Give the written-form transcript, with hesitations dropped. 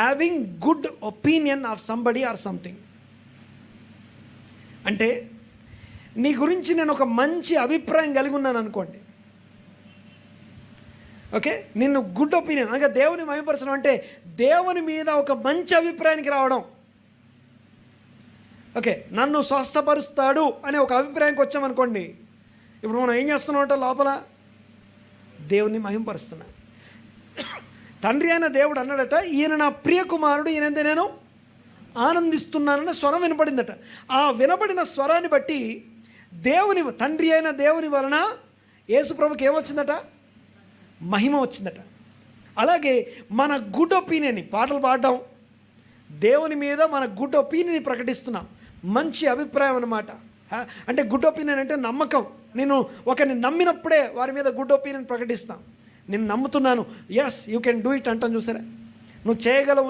Having good opinion of somebody or something. అంటే నీ గురించి నేను ఒక మంచి అభిప్రాయం కలిగి ఉన్నాను అనుకోండి, ఓకే, నిన్ను గుడ్ ఒపీనియన్ అనగా దేవుని మహిమపరచడం అంటే దేవుని మీద ఒక మంచి అభిప్రాయానికి రావడం. ఓకే, నన్ను స్వస్థపరుస్తాడు అనే ఒక అభిప్రాయానికి వచ్చామనుకోండి, ఇప్పుడు మనం ఏం చేస్తున్నామంటే లోపల దేవుని మహిమపరుస్తున్నాం. తండ్రి అయిన దేవుడు అన్నాడట, ఈయన నా ప్రియ కుమారుడు, ఈయనంతే నేను ఆనందిస్తున్నానన్న స్వరం వినపడిందట. ఆ వినపడిన స్వరాన్ని బట్టి దేవుని తండ్రి అయిన దేవుని వలన యేసుప్రభుకి ఏమొచ్చిందట? మహిమ వచ్చిందట. అలాగే మన గుడ్ ఒపీనియన్, పాటలు పాడడం, దేవుని మీద మన గుడ్ ఒపీనియన్ ప్రకటిస్తున్నాం, మంచి అభిప్రాయం అన్నమాట. అంటే గుడ్ ఒపీనియన్ అంటే నమ్మకం. నేను ఒకరిని నమ్మినప్పుడే వారి మీద గుడ్ ఒపీనియన్ ప్రకటిస్తాం. నేను నమ్ముతున్నాను, yes you can do it అంటాను, చూసారా, నువ్వు చేయగలవు.